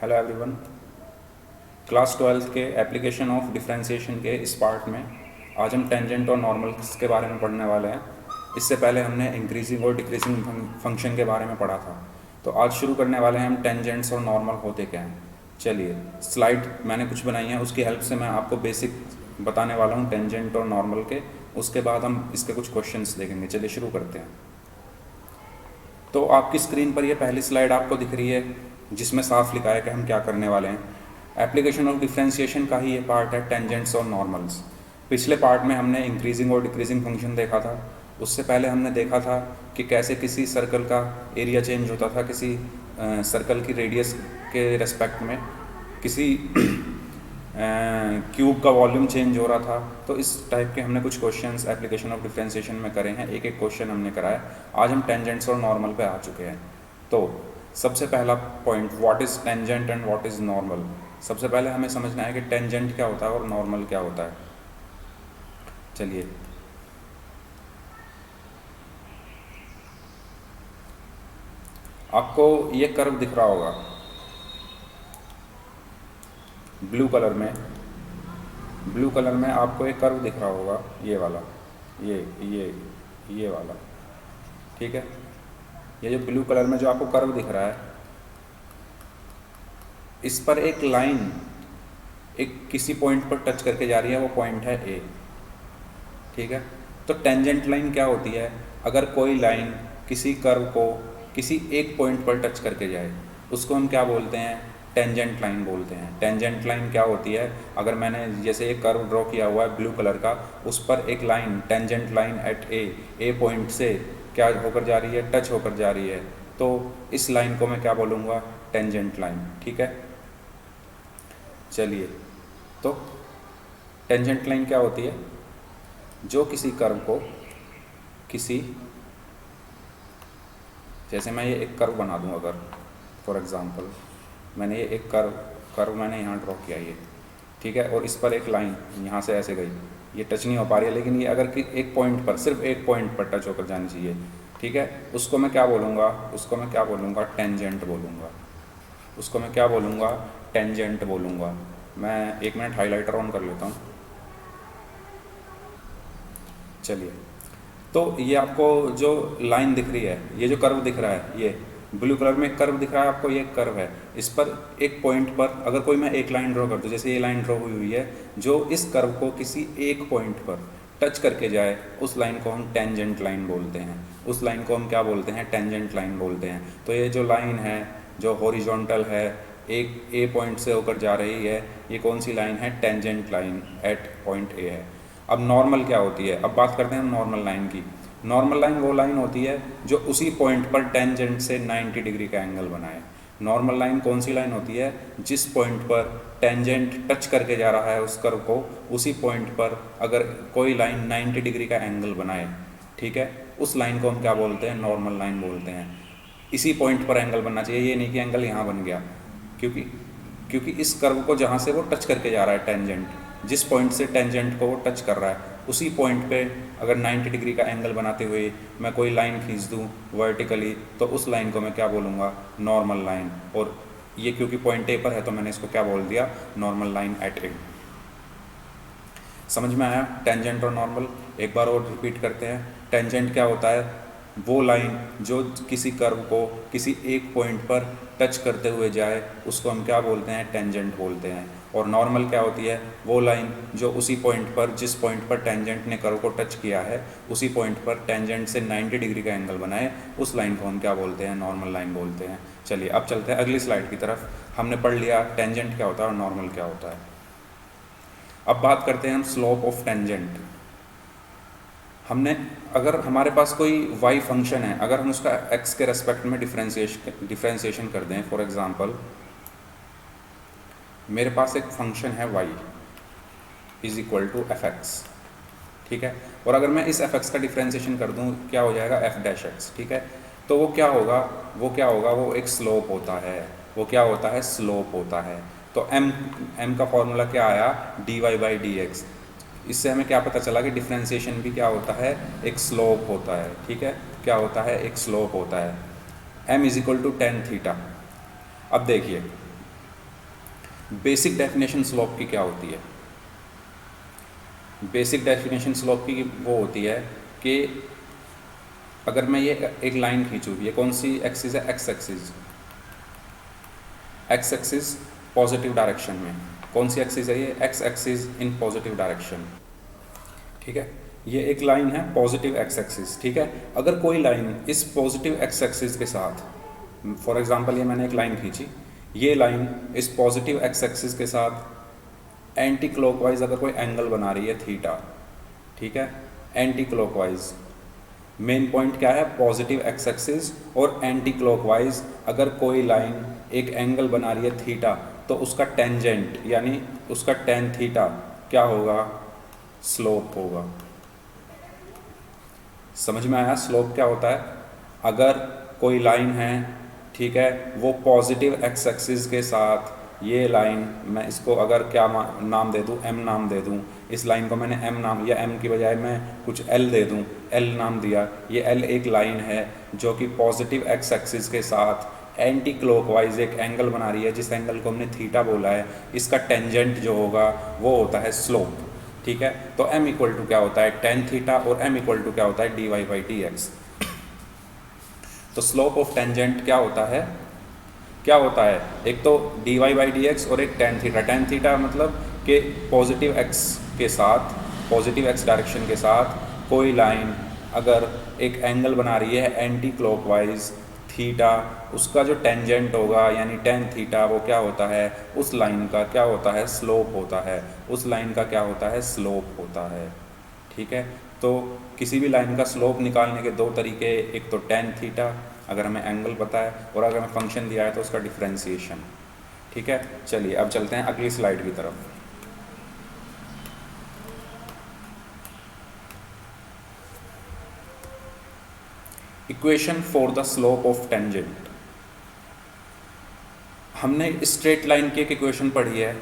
Hello everyone. Class 12 के application of differentiation के इस पार्ट में आज हम टेंजेंट और नॉर्मल्स के बारे में पढ़ने वाले हैं। इससे पहले हमने इंक्रीजिंग और डिक्रीजिंग फंक्शन के बारे में पढ़ा था। तो आज शुरू करने वाले हैं हम टेंजेंट्स और नॉर्मल होते क्या हैं। चलिए, स्लाइड मैंने कुछ बनाई है, उसकी हेल्प से मैं आपको बेसिक बताने वाला हूँ टेंजेंट और नॉर्मल के। उसके बाद हम इसके कुछ क्वेश्चंस देखेंगे। चलिए शुरू करते हैं। तो आपकी स्क्रीन पर ये पहली स्लाइड आपको दिख रही है जिसमें साफ लिखा है कि हम क्या करने वाले हैं। एप्लीकेशन ऑफ डिफरेंशिएशन का ही ये पार्ट है, टेंजेंट्स और नॉर्मल्स। पिछले पार्ट में हमने इंक्रीजिंग और डिक्रीजिंग फंक्शन देखा था। उससे पहले हमने देखा था कि कैसे किसी सर्कल का एरिया चेंज होता था किसी सर्कल की रेडियस के रेस्पेक्ट में, किसी क्यूब का वॉल्यूम चेंज हो रहा था। तो इस टाइप के हमने कुछ क्वेश्चंस एप्लीकेशन ऑफ डिफरेंशिएशन में करे हैं। एक एक क्वेश्चन हमने कराया। आज हम टेंजेंट्स और नॉर्मल पे आ चुके हैं। तो सबसे पहला point, what is tangent and what is normal. सबसे पहले हमें समझना है कि टेंजेंट क्या होता है और नॉर्मल क्या होता है। चलिए, आपको ये कर्व दिख रहा होगा ब्लू कलर में आपको एक कर्व दिख रहा होगा, ये वाला, ये वाला, ठीक है। ये जो ब्लू कलर में जो आपको कर्व दिख रहा है, इस पर एक लाइन एक किसी पॉइंट पर टच करके जा रही है, वो पॉइंट है ए, ठीक है। तो टेंजेंट लाइन क्या होती है? अगर कोई लाइन किसी कर्व को किसी एक पॉइंट पर टच करके जाए, उसको हम क्या बोलते हैं? टेंजेंट लाइन बोलते हैं। टेंजेंट लाइन क्या होती है? अगर मैंने जैसे एक कर्व ड्रॉ किया हुआ है ब्लू कलर का, उस पर एक line tangent line at A point से क्या होकर जा रही है? टच होकर जा रही है। तो इस लाइन को मैं क्या बोलूँगा? टेंजेंट लाइन, ठीक है। चलिए, तो टेंजेंट लाइन क्या होती है? जो किसी कर्व को किसी, जैसे मैं ये एक कर्व बना दूँ, अगर फॉर एग्जांपल मैंने ये एक कर्व मैंने यहाँ ड्रॉ किया, ये ठीक है, और इस पर एक लाइन यहाँ से ऐसे गई, ये टच नहीं हो पा रही है, लेकिन ये अगर कि एक पॉइंट पर, सिर्फ एक पॉइंट पर टच होकर जानी चाहिए, ठीक है। उसको मैं क्या बोलूँगा? उसको मैं क्या बोलूँगा? टेंजेंट बोलूँगा। उसको मैं क्या बोलूँगा? टेंजेंट बोलूँगा। मैं एक मिनट हाइलाइटर ऑन कर लेता हूँ। चलिए, तो ये आपको जो लाइन दिख रही है, ये जो कर्व दिख रहा है, ये ब्लू कलर में एक कर्व दिख रहा है आपको, ये कर्व है। इस पर एक पॉइंट पर अगर कोई मैं एक लाइन ड्रॉ कर दूँ, जैसे ये लाइन ड्रॉ हुई है, जो इस कर्व को किसी एक पॉइंट पर टच करके जाए, उस लाइन को हम टेंजेंट लाइन बोलते हैं। उस लाइन को हम क्या बोलते हैं? टेंजेंट लाइन बोलते हैं। तो ये जो लाइन है, जो हॉरिजॉन्टल है, एक ए पॉइंट से होकर जा रही है, ये कौन सी लाइन है? Tangent line at point A है। अब नॉर्मल क्या होती है? अब बात करते हैं हम नॉर्मल लाइन की। नॉर्मल लाइन वो लाइन होती है जो उसी पॉइंट पर टेंजेंट से 90 डिग्री का एंगल बनाए। नॉर्मल लाइन कौन सी लाइन होती है? जिस पॉइंट पर टेंजेंट टच करके जा रहा है उस कर्व को, उसी पॉइंट पर अगर कोई लाइन 90 डिग्री का एंगल बनाए, ठीक है, उस लाइन को हम क्या बोलते हैं? नॉर्मल लाइन बोलते हैं। इसी पॉइंट पर एंगल बनना चाहिए, ये नहीं कि एंगल यहाँ बन गया, क्योंकि इस कर्व को जहाँ से वो टच करके जा रहा है टेंजेंट, जिस पॉइंट से टेंजेंट को वो टच कर रहा है, उसी पॉइंट पे अगर 90 डिग्री का एंगल बनाते हुए मैं कोई लाइन खींच दूँ वर्टिकली, तो उस लाइन को मैं क्या बोलूँगा? Normal line. और ये क्योंकि पॉइंट ए पर है तो मैंने इसको क्या बोल दिया? नॉर्मल लाइन एट ए। समझ में आया टेंजेंट और नॉर्मल? एक बार और रिपीट करते हैं। टेंजेंट क्या होता है? वो लाइन जो किसी कर्व को किसी एक पॉइंट पर टच करते हुए जाए, उसको हम क्या बोलते हैं? टेंजेंट बोलते हैं। और नॉर्मल क्या होती है? वो लाइन जो उसी पॉइंट पर, जिस पॉइंट पर टेंजेंट ने कर्व को टच किया है, उसी पॉइंट पर टेंजेंट से 90 डिग्री का एंगल बनाए, उस लाइन को हम क्या बोलते हैं? नॉर्मल लाइन बोलते हैं। चलिए, अब चलते हैं अगली स्लाइड की तरफ। हमने पढ़ लिया टेंजेंट क्या होता है और नॉर्मल क्या होता है। अब बात करते हैं हम स्लोप ऑफ टेंजेंट। हमने, अगर हमारे पास कोई y फंक्शन है, अगर हम उसका x के रेस्पेक्ट में डिफ्रेंशिएशन कर दें, फॉर एग्जांपल मेरे पास एक फंक्शन है y is equal to F X, ठीक है, और अगर मैं इस एफ एक्स का डिफ्रेंशिएशन कर दूं, क्या हो जाएगा? एफ डैश एक्स, ठीक है। तो वो क्या होगा? वो एक स्लोप होता है। वो क्या होता है? स्लोप होता है। तो m का फॉर्मूला क्या आया? dy by D x. इससे हमें क्या पता चला कि डिफ्रेंशिएशन भी क्या होता है? एक स्लोप होता है, ठीक है। क्या होता है? एक स्लोप होता है। m is equal to tan theta. अब देखिए, बेसिक डेफिनेशन स्लोप की क्या होती है? बेसिक डेफिनेशन स्लोप की वो होती है कि अगर मैं ये एक लाइन खींचूँ, ये कौन सी एक्सिस है? X axis. X axis positive direction में। कौन सी एक्सिस है ये? X axis in positive direction. ठीक है, ये एक लाइन है पॉजिटिव एक्स एक्सिस। ठीक है, अगर कोई लाइन इस पॉजिटिव एक्स एक्सिस के साथ, फॉर एग्जांपल ये मैंने एक लाइन खींची, ये लाइन इस पॉजिटिव एक्स एक्सिस के साथ एंटी क्लॉकवाइज अगर कोई एंगल बना रही है थीटा, ठीक है, एंटी क्लॉकवाइज। मेन पॉइंट क्या है? पॉजिटिव एक्स एक्सिस और एंटी क्लॉकवाइज अगर कोई लाइन एक एंगल बना रही है थीटा, तो उसका टेंजेंट यानी उसका टेन थीटा क्या होगा? स्लोप होगा। समझ में आया स्लोप क्या होता है? अगर कोई लाइन है, ठीक है, वो पॉजिटिव एक्स एक्सिस के साथ, ये लाइन मैं इसको अगर क्या नाम दे दूँ? एम नाम दे दूँ। इस लाइन को मैंने एम नाम, या एम की बजाय मैं कुछ एल दे दूँ, एल नाम दिया। ये एल एक लाइन है जो कि पॉजिटिव एक्स एक्सिस के साथ एंटी क्लॉकवाइज एक एंगल बना रही है, जिस एंगल को हमने थीटा बोला है। इसका टेंजेंट जो होगा वो होता है स्लोप। ठीक है, तो m इक्वल टू क्या होता है? टेन थीटा, और m इक्वल टू क्या होता है? D Y by D X. तो स्लोप ऑफ टेंजेंट क्या होता है? क्या होता है? एक तो D Y by D X और एक टेन थीटा। टेन थीटा मतलब कि पॉजिटिव एक्स के साथ, पॉजिटिव एक्स डायरेक्शन के साथ कोई लाइन अगर एक एंगल बना रही है एंटी क्लॉकवाइज थीटा, उसका जो टेंजेंट होगा यानी टेन थीटा, वो क्या होता है? उस लाइन का क्या होता है? स्लोप होता है। उस लाइन का क्या होता है? स्लोप होता है। ठीक है, तो किसी भी लाइन का स्लोप निकालने के दो तरीके, एक तो टेन थीटा अगर हमें एंगल पता है, और अगर हमें फंक्शन दिया है तो उसका डिफरेंशिएशन। ठीक है, चलिए अब चलते हैं अगली स्लाइड की तरफ। Equation for the slope of tangent. हमने स्ट्रेट लाइन की एक इक्वेशन पढ़ी है।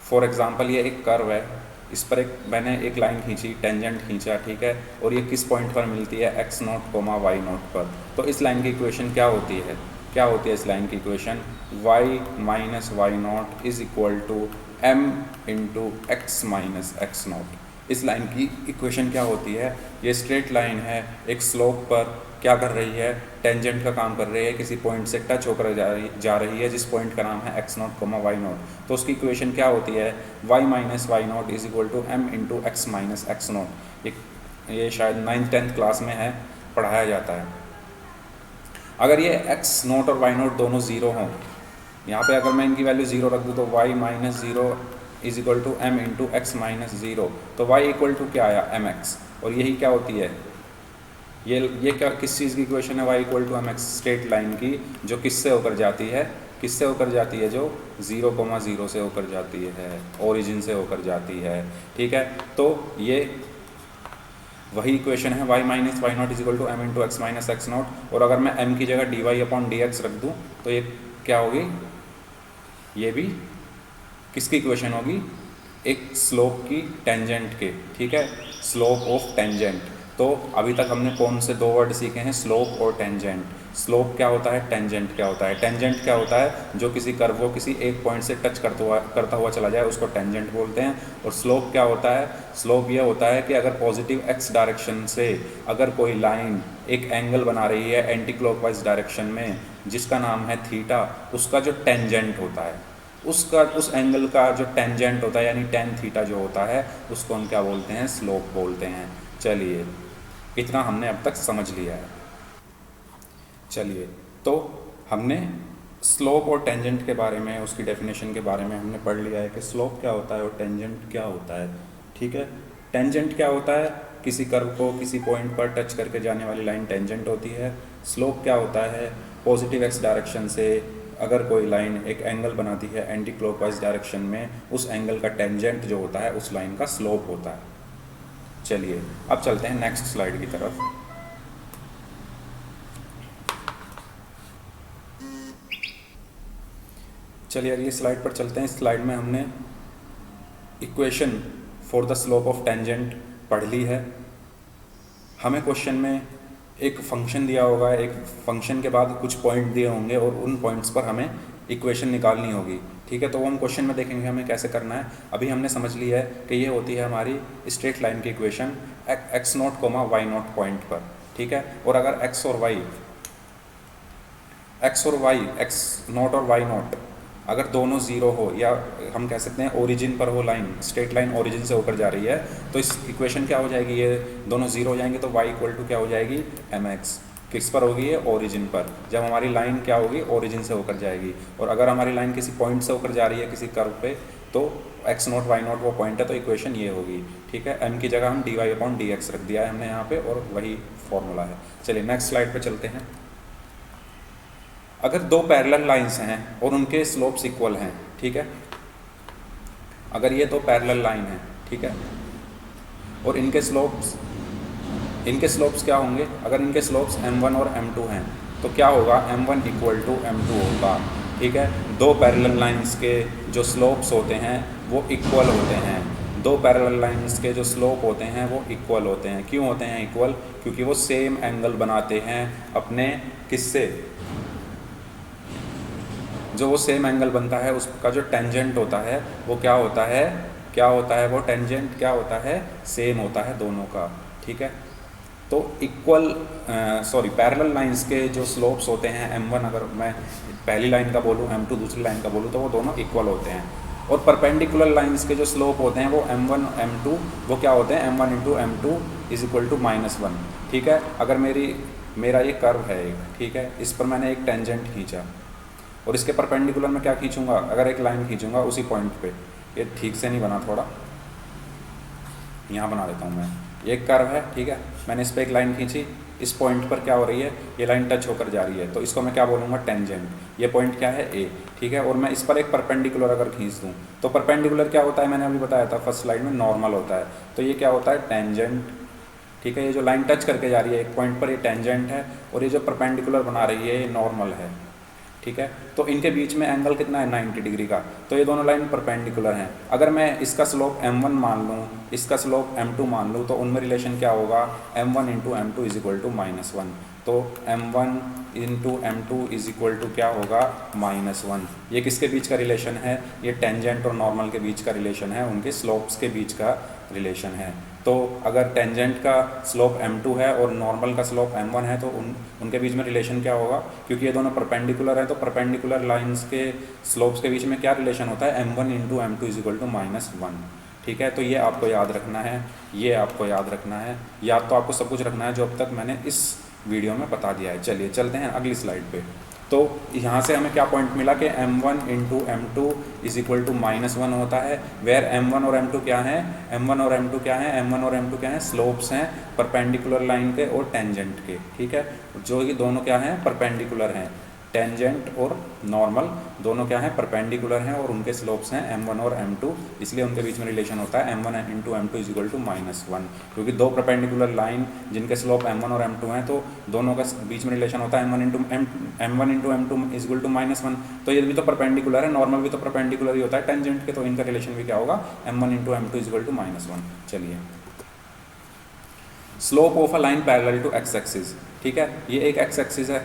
फॉर एग्जांपल ये एक कर्व है, इस पर मैंने एक लाइन खींची, टेंजेंट खींचा, ठीक है, और ये किस पॉइंट पर मिलती है? X not comma Y nought पर। तो इस लाइन की इक्वेशन क्या होती है? क्या होती है इस लाइन की equation? y minus y not is equal to m into x minus x not. इस लाइन की इक्वेशन क्या होती है? ये स्ट्रेट लाइन है, एक स्लोप पर क्या कर रही है? टेंजेंट का काम कर रही है, किसी पॉइंट से टच होकर जा रही है, जिस पॉइंट का नाम है x not comma Y not. तो उसकी इक्वेशन क्या होती है? y minus y not is equal to m into x minus x not. ये शायद 9th 10th क्लास में है, पढ़ाया जाता है। अगर ये एक्स नॉट और वाई नॉट दोनों ज़ीरो हों, यहाँ पे अगर मैं इनकी वैल्यू ज़ीरो रख दूँ तो y minus zero is equal to m into x minus zero, तो y इक्वल टू क्या आया? M x. और यही क्या होती है? ये क्या, किस चीज़ की इक्वेशन है? y equal to m x, straight line की, जो किससे होकर जाती है? किससे होकर जाती है? जो 0,0 से होकर जाती है, ओरिजिन से होकर जाती है। ठीक है, तो ये वही इक्वेशन है, y minus y not is equal to m into x minus x not. और अगर मैं m की जगह d Y upon D x रख दूँ तो ये क्या होगी? ये भी किसकी इक्वेशन होगी? एक स्लोप की, टेंजेंट के। ठीक है, स्लोप ऑफ टेंजेंट। तो अभी तक हमने कौन से दो वर्ड सीखे हैं? स्लोप और टेंजेंट। स्लोप क्या होता है? टेंजेंट क्या होता है? टेंजेंट क्या होता है? जो किसी कर्व को किसी एक पॉइंट से टच करता हुआ चला जाए, उसको टेंजेंट बोलते हैं। और स्लोप क्या होता है? स्लोप ये होता है कि अगर पॉजिटिव एक्स डायरेक्शन से अगर कोई लाइन एक एंगल बना रही है एंटी क्लॉकवाइज डायरेक्शन में, जिसका नाम है थीटा, उसका जो टेंजेंट होता है, उसका उस एंगल का जो टेंजेंट होता है यानी टेन थीटा जो होता है, उसको हम क्या बोलते हैं? स्लोप बोलते हैं। चलिए, इतना हमने अब तक समझ लिया है। चलिए, तो हमने स्लोप और टेंजेंट के बारे में, उसकी डेफिनेशन के बारे में हमने पढ़ लिया है कि स्लोप क्या होता है और टेंजेंट क्या होता है। ठीक है, टेंजेंट क्या होता है? किसी कर्व को किसी पॉइंट पर टच करके जाने वाली लाइन टेंजेंट होती है। स्लोप क्या होता है? पॉजिटिव एक्स डायरेक्शन से अगर कोई लाइन एक एंगल बनाती है एंटी क्लॉकवाइज डायरेक्शन में, उस एंगल का टेंजेंट जो होता है उस लाइन का स्लोप होता है। चलिए, अब चलते हैं नेक्स्ट स्लाइड की तरफ। चलिए अगली स्लाइड पर चलते हैं। इस स्लाइड में हमने equation for the slope of tangent पढ़ ली है। हमें क्वेश्चन में एक फंक्शन दिया होगा, एक फंक्शन के बाद कुछ पॉइंट दिए होंगे और उन पॉइंट्स पर हमें इक्वेशन निकालनी होगी, ठीक है। तो वो हम क्वेश्चन में देखेंगे हमें कैसे करना है। अभी हमने समझ लिया है कि ये होती है हमारी स्ट्रेट लाइन की equation x not comma Y not point पर, ठीक है। और अगर एक्स और वाई एक्स नॉट और वाई नॉट अगर दोनों ज़ीरो हो, या हम कह सकते हैं ओरिजिन पर हो लाइन, स्ट्रेट लाइन ओरिजिन से होकर जा रही है, तो इस इक्वेशन क्या हो जाएगी, ये दोनों ज़ीरो हो जाएंगे तो y इक्वल टू क्या हो जाएगी mx। किस पर होगी ये, ओरिजिन पर, जब हमारी लाइन क्या होगी ओरिजिन से होकर जाएगी। और अगर हमारी लाइन किसी पॉइंट से होकर जा रही है किसी कर्व पे, तो एक्स नॉट वाई नॉट वो पॉइंट है, तो इक्वेशन ये होगी, ठीक है। m की जगह हम dy/dx रख दिया है हमने यहाँ पे, और वही फॉर्मूला है। चलिए नेक्स्ट स्लाइड पे चलते हैं। अगर दो पैरेलल लाइंस हैं और उनके स्लोप्स इक्वल हैं, ठीक है, अगर ये दो पैरेलल लाइन हैं, ठीक है, और इनके स्लोप्स क्या होंगे, अगर इनके स्लोप्स m1 और m2 हैं तो क्या होगा, m1 इक्वल टू m2 होगा, ठीक है। दो पैरेलल लाइंस के जो स्लोप्स होते हैं वो इक्वल होते हैं, दो पैरेलल लाइंस के जो स्लोप होते हैं वो इक्वल होते हैं। क्यों होते हैं इक्वल, क्योंकि वो सेम एंगल बनाते हैं अपने किससे, जो वो सेम एंगल बनता है उसका जो टेंजेंट होता है वो क्या होता है, वो टेंजेंट क्या होता है, सेम होता है दोनों का, ठीक है। तो पैरेलल लाइंस के जो स्लोप्स होते हैं m1 अगर मैं पहली लाइन का बोलूँ, m2 दूसरी लाइन का बोलूँ, तो वो दोनों इक्वल होते हैं। और परपेंडिकुलर लाइंस के जो स्लोप होते हैं वो m1 m2 वो क्या होते हैं, m1 into m2 is equal to -1, ठीक है। अगर मेरा ये कर्व है एक, ठीक है, इस पर मैंने एक टेंजेंट खींचा और इसके परपेंडिकुलर में क्या खींचूंगा, अगर एक लाइन खींचूंगा उसी पॉइंट पे, ये ठीक से नहीं बना, थोड़ा यहाँ बना देता हूँ मैं, ये एक कर्व है, ठीक है, मैंने इस पर एक लाइन खींची, इस पॉइंट पर क्या हो रही है, ये लाइन टच होकर जा रही है, तो इसको मैं क्या बोलूँगा, टेंजेंट। ये पॉइंट क्या है, ए, ठीक है। और मैं इस पर एक परपेंडिकुलर अगर खींच दूँ, तो परपेंडिकुलर क्या होता है, मैंने अभी बताया था फर्स्ट स्लाइड में, नॉर्मल होता है। तो ये क्या होता है, टेंजेंट, ठीक है। ये जो लाइन टच करके जा रही है एक पॉइंट पर, ये टेंजेंट है, और ये जो परपेंडिकुलर बना रही है ये नॉर्मल है, ठीक है। तो इनके बीच में एंगल कितना है, 90 डिग्री का, तो ये दोनों लाइन परपेंडिकुलर हैं। अगर मैं इसका स्लोप m1 मान लूँ, इसका स्लोप m2 मान लूँ, तो उनमें रिलेशन क्या होगा, m1 into m2 is equal to -1। तो m1 into m2 is equal to क्या होगा, -1। ये किसके बीच का रिलेशन है, ये टेंजेंट और नॉर्मल के बीच का रिलेशन है, उनके स्लोप्स के बीच का रिलेशन है। तो अगर टेंजेंट का स्लोप m2 है और नॉर्मल का स्लोप m1 है, तो उनके बीच में रिलेशन क्या होगा, क्योंकि ये दोनों परपेंडिकुलर है, तो परपेंडिकुलर लाइंस के स्लोप्स के बीच में क्या रिलेशन होता है, m1 into m2 is equal to -1, ठीक है। तो ये आपको याद रखना है, ये आपको याद रखना है, याद तो आपको सब कुछ रखना है जो अब तक मैंने इस वीडियो में बता दिया है। चलिए चलते हैं अगली स्लाइड पे। तो यहाँ से हमें क्या पॉइंट मिला कि m1 into m2 is equal to -1 होता है, वेयर m1 और m2 क्या हैं, m1 और m2 क्या हैं, m1 और m2 क्या हैं, स्लोप्स हैं परपेंडिकुलर लाइन के और टेंजेंट के, ठीक है। जो ये दोनों क्या हैं, परपेंडिकुलर हैं, टेंजेंट और नॉर्मल दोनों क्या हैं, परपेंडिकुलर हैं, और उनके स्लोप्स हैं m1 और m2, इसलिए उनके बीच में रिलेशन होता है m1 into m2 is equal to -1। क्योंकि दो परपेंडिकुलर लाइन जिनके स्लोप m1 और m2 हैं, तो दोनों का बीच में रिलेशन होता है m1 into m2 is equal to -1। तो ये भी तो परपेंडिकुलर है, नॉर्मल भी तो परपेंडिकुलर ही होता है टेंजेंट के, तो इनका रिलेशन भी क्या होगा, m1 into m2 is equal to -1। चलिए, slope of a line parallel to x axis, ठीक है, ये एक एक्स एक्सिस है,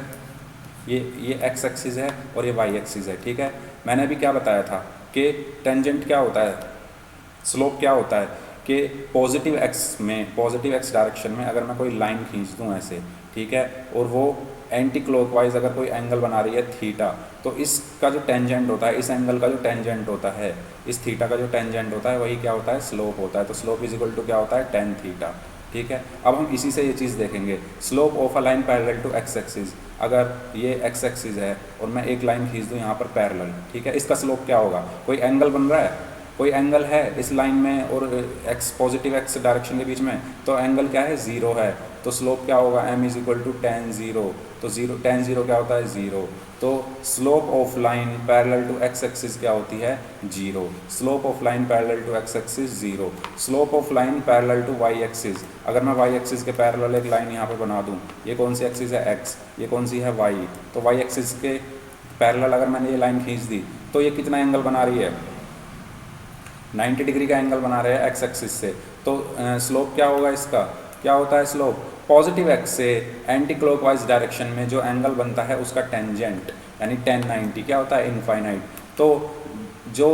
ये एक्स एक्सिस है और ये वाई एक्सिस है, ठीक है। मैंने अभी क्या बताया था कि टेंजेंट क्या होता है, स्लोप क्या होता है, कि पॉजिटिव एक्स डायरेक्शन में अगर मैं कोई लाइन खींच दूँ ऐसे, ठीक है, और वो एंटी क्लॉकवाइज अगर कोई एंगल बना रही है थीटा, तो इसका जो टेंजेंट होता है, इस एंगल का जो टेंजेंट होता है, इस थीटा का जो टेंजेंट होता है, वही क्या होता है, स्लोप होता है। तो स्लोप इज इक्वल टू क्या होता है, tan थीटा, ठीक है। अब हम इसी से ये चीज़ देखेंगे, slope of a line parallel to x axis. अगर ये एक्स एक्सिस है और मैं एक लाइन खींच दूँ यहाँ पर पैरेलल, ठीक है, इसका स्लोप क्या होगा, कोई एंगल बन रहा है, कोई एंगल है इस लाइन में और एक्स पॉजिटिव एक्स डायरेक्शन के बीच में, तो एंगल क्या है, ज़ीरो है, तो स्लोप क्या होगा, m is equal to tan 0। तो tan 0 क्या होता है, 0। तो slope of line parallel to x axis क्या होती है, 0। Slope of line parallel to x axis 0। Slope of line parallel to y axis, अगर मैं वाई एक्सिस के पैरेलल एक लाइन यहाँ पे बना दूँ, ये कौन सी एक्सिस है, x, ये कौन सी है, y, तो वाई एक्सिस के पैरेलल अगर मैंने ये लाइन खींच दी, तो ये कितना एंगल बना रही है, 90 डिग्री का एंगल बना रहे हैं एक्स एक्सिस से। तो स्लोप क्या होगा इसका, क्या होता है स्लोप, पॉजिटिव एक्स से एंटी क्लॉकवाइज डायरेक्शन में जो एंगल बनता है उसका टेंजेंट, यानी 1090 क्या होता है, इनफाइनाइट। तो जो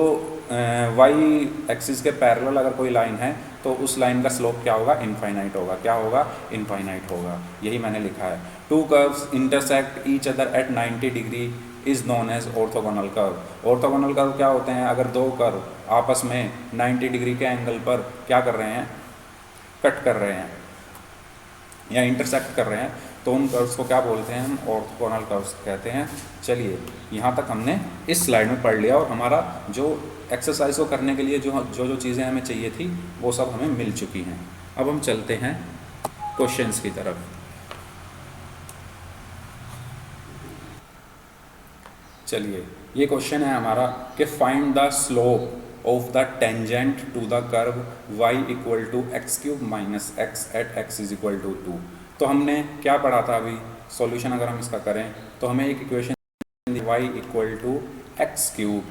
वाई एक्सिस के पैरेलल अगर कोई लाइन है तो उस लाइन का स्लोप क्या होगा, इनफाइनाइट होगा। क्या होगा, इनफाइनाइट होगा। यही मैंने लिखा है। Two curves intersect each other at 90 degree is known as orthogonal curve. Orthogonal curve क्या होते हैं, अगर दो कर्व आपस में 90 डिग्री के एंगल पर क्या कर रहे हैं, कट कर रहे हैं या इंटरसेक्ट कर रहे हैं, तो उन कर्व्स को क्या बोलते हैं, हम ऑर्थोगोनल कर्व्स कहते हैं। चलिए यहाँ तक हमने इस स्लाइड में पढ़ लिया और हमारा जो एक्सरसाइज को करने के लिए जो चीज़ें हमें चाहिए थी वो सब हमें मिल चुकी हैं। अब हम चलते हैं क्वेश्चंस की तरफ। चलिए ये क्वेश्चन है हमारा कि find the slope of the tangent to the curve y equal to x cube minus x at x is equal to 2। तो हमने क्या पढ़ा था अभी, सॉल्यूशन अगर हम इसका करें तो हमें एक equation y equal to x cube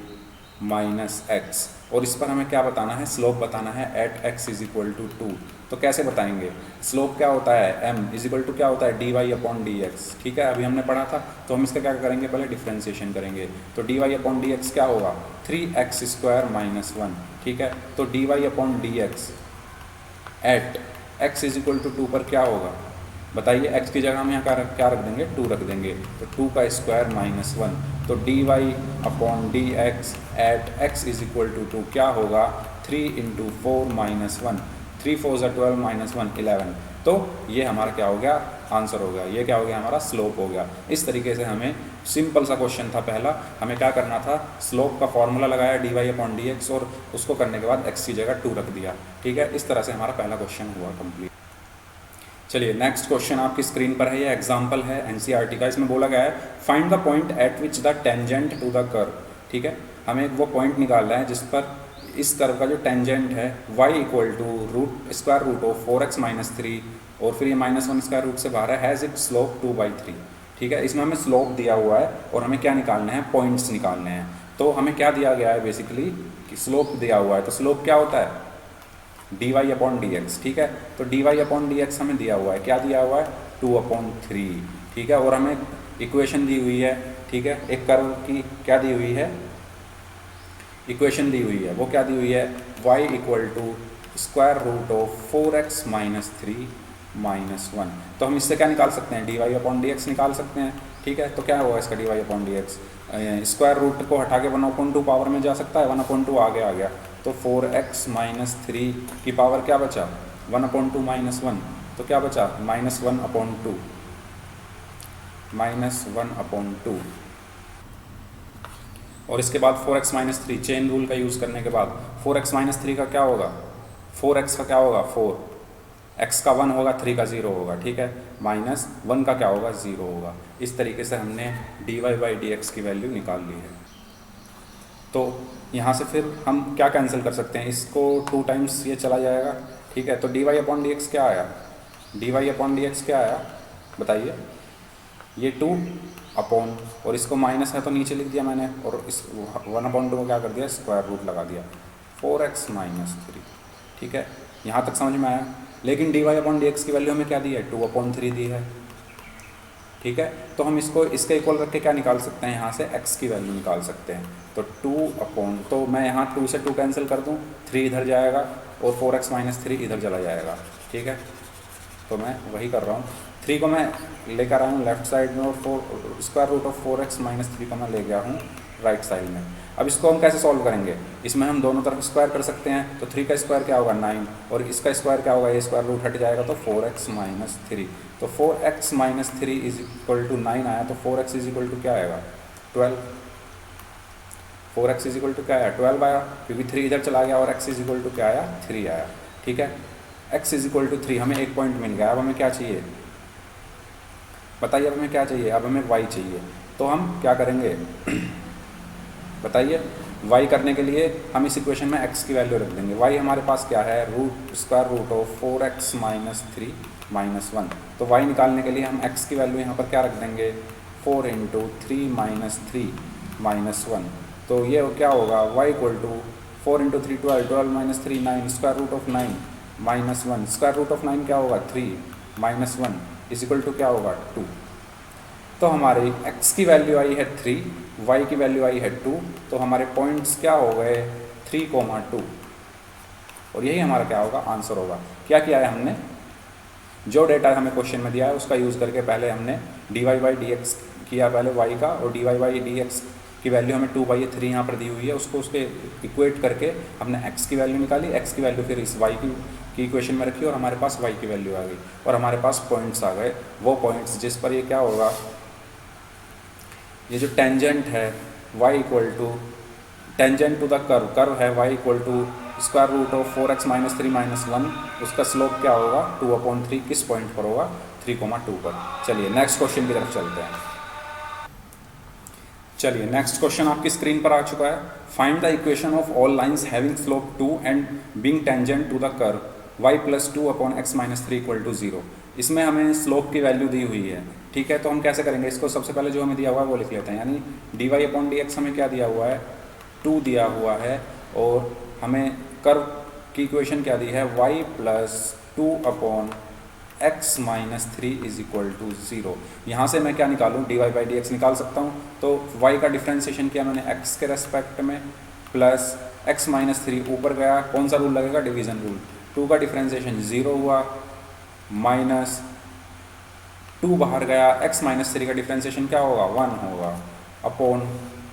minus x, और इस पर हमें क्या बताना है, स्लोप बताना है at x is equal to 2। तो कैसे बताएंगे, स्लोप क्या होता है, m इज इक्वल टू क्या होता है, dy अपॉन डी एक्स। ठीक है, अभी हमने पढ़ा था। तो हम इसका क्या करेंगे, पहले डिफ्रेंसिएशन करेंगे। तो dy अपॉन डी एक्स क्या होगा, 3x स्क्वायर माइनस 1। ठीक है, तो dy upon D x at x is equal to 2 पर क्या होगा, बताइए। x की जगह हम यहाँ क्या रख देंगे, 2 रख देंगे। तो 2 का स्क्वायर माइनस 1। तो dy upon D x at x is equal to 2 क्या होगा, 3 इंटू 4 माइनस 1, 3 4 12 माइनस 1 11। तो ये हमारा क्या हो गया, आंसर हो गया। ये क्या हो गया, हमारा स्लोप हो गया। इस तरीके से हमें, सिंपल सा क्वेश्चन था पहला, हमें क्या करना था, स्लोप का फॉर्मूला लगाया dy अपॉन डी एक्स और उसको करने के बाद x की जगह 2 रख दिया। ठीक है, इस तरह से हमारा पहला क्वेश्चन हुआ कंप्लीट। चलिए नेक्स्ट क्वेश्चन आपकी स्क्रीन पर है, ये एग्जाम्पल है एनसीईआरटी का। इसमें बोला गया है find the point at which the tangent to the curve. ठीक है, हमें वो पॉइंट निकालना है जिस पर इस कर्व का जो टेंजेंट है y equal to root square root of 4x minus 3 और फिर ये माइनस 1 स्क्वायर रूट से बाहर है, हैज़ इट स्लोप 2/3। ठीक है, इसमें हमें स्लोप दिया हुआ है और हमें क्या निकालना है, पॉइंट्स निकालने हैं। तो हमें क्या दिया गया है बेसिकली कि स्लोप दिया हुआ है। तो स्लोप क्या होता है, dy अपॉन डी एक्स। ठीक है, तो dy अपॉन डी एक्स हमें दिया हुआ है, क्या दिया हुआ है, 2/3। ठीक है, और हमें इक्वेशन दी हुई है। ठीक है, एक कर्व की क्या दी हुई है, इक्वेशन दी हुई है, वो क्या दी हुई है, y equal to square root of 4x minus 3 minus 1। तो हम इससे क्या निकाल सकते हैं, dy अपॉन डी एक्स निकाल सकते हैं। ठीक है, तो क्या होगा इसका dy upon D x, square root को हटा के 1/2 पावर में जा सकता है, 1/2 आगे आ गया। तो 4x माइनस 3 की पावर क्या बचा, 1/2 माइनस 1। तो क्या बचा, -1/2, -1/2। और इसके बाद 4x माइनस 3, चेन रूल का यूज़ करने के बाद 4x माइनस 3 का क्या होगा, 4x का क्या होगा 4, x का 1 होगा, 3 का 0 होगा। ठीक है, -1 का क्या होगा, 0 होगा। इस तरीके से हमने dy बाई डी एक्स की वैल्यू निकाल ली है। तो यहाँ से फिर हम क्या कैंसिल कर सकते हैं, इसको 2 टाइम्स ये चला जाएगा। ठीक है, तो dy अपॉन डी एक्स क्या आया, dy अपॉन डी एक्स क्या आया, बताइए। ये 2 अपॉन, और इसको माइनस है तो नीचे लिख दिया मैंने, और इस 1/2 को क्या कर दिया, स्क्वायर रूट लगा दिया, 4x माइनस 3। ठीक है, यहाँ तक समझ में आया। लेकिन dy अपॉन डी एक्स की वैल्यू हमें क्या दी है, 2/3 दी है। ठीक है, तो हम इसको इसके इक्वल रख के क्या निकाल सकते हैं, यहाँ से x की वैल्यू निकाल सकते हैं। तो 2/, तो मैं यहाँ 2 से 2 कैंसिल कर दूँ, 3 इधर जाएगा और 4x माइनस 3 इधर चला जाएगा। ठीक है, तो मैं वही कर रहा हूँ, 3 को मैं लेकर आया हूँ लेफ्ट साइड में और square root of 4x minus 3 को मैं ले गया हूँ राइट साइड में। अब इसको हम कैसे सॉल्व करेंगे, इसमें हम दोनों तरफ स्क्वायर कर सकते हैं। तो 3 का स्क्वायर क्या होगा, 9, और इसका स्क्वायर क्या होगा, ये स्क्वायर रूट हट जाएगा तो 4x माइनस 3। तो 4x minus 3 is equal to 9 आया, तो 4x इज इक्वल टू क्या आएगा, 12। 4x इज इक्वल टू क्या आया, 12 आया, क्योंकि 3 इधर चला गया, और x इज इक्वल टू क्या आया, 3 आया। ठीक है, x इज इक्वल टू 3, हमें एक पॉइंट मिल गया। अब हमें क्या चाहिए, बताइए, अब हमें क्या चाहिए, अब हमें y चाहिए। तो हम क्या करेंगे बताइए, y करने के लिए हम इस इक्वेशन में x की वैल्यू रख देंगे। y हमारे पास क्या है, root square root of 4x minus 3 minus 1। तो y निकालने के लिए हम x की वैल्यू यहाँ पर क्या रख देंगे, 4 इंटू 3 माइनस 3 माइनस 1। तो ये क्या होगा, y equal to 4 into 3 12, 12 minus 3 9, square root of 9 minus 1, square root of 9 क्या होगा, 3 माइनस 1 इज इक्वल टू क्या होगा, 2। तो हमारी x की वैल्यू आई है 3, y की वैल्यू आई है 2, तो हमारे पॉइंट्स क्या हो गए 3,2, और यही हमारा क्या होगा आंसर होगा। क्या किया है हमने, जो डेटा हमें क्वेश्चन में दिया है उसका यूज़ करके पहले हमने dy/dx किया पहले y का, और dy/dx की वैल्यू हमें 2/3 यहाँ पर दी हुई है, उसको उसके इक्वेट करके हमने x की वैल्यू निकाली, x की वैल्यू फिर इस y की इक्वेशन में रखी और हमारे पास y की वैल्यू आ गई और हमारे पास पॉइंट्स आ गए। वो पॉइंट्स जिस पर ये क्या होगा, ये जो टेंजेंट है y equal to tangent to the curve है y equal to square root of 4x - 3 - 1, उसका स्लोप क्या होगा 2/3, किस पॉइंट पर होगा 3,2 पर। चलिए नेक्स्ट क्वेश्चन की तरफ चलते हैं। चलिए नेक्स्ट क्वेश्चन आपकी स्क्रीन पर आ चुका है। Find the equation of all lines having slope 2 and being tangent to the curve y + 2/x - 3 = 0। इसमें हमें स्लोप की वैल्यू दी हुई है, ठीक है। तो हम कैसे करेंगे इसको, सबसे पहले जो हमें दिया हुआ है वो लिख लेते हैं, यानी dy/dx हमें क्या दिया हुआ है 2 दिया हुआ है, और हमें कर्व की इक्वेशन क्या दी है y + 2/x - 3 = 0। यहाँ से मैं क्या निकालूँ dy/dx निकाल सकता हूँ, तो y का डिफ्रेंसिएशन किया मैंने x के रेस्पेक्ट में, प्लस x - 3 ऊपर गया, कौन सा रूल लगेगा डिवीज़न रूल, 2 का डिफ्रेंसिएशन 0 हुआ, माइनस 2 बाहर गया, x - 3 का डिफ्रेंसिएशन क्या होगा 1 होगा, अपॉन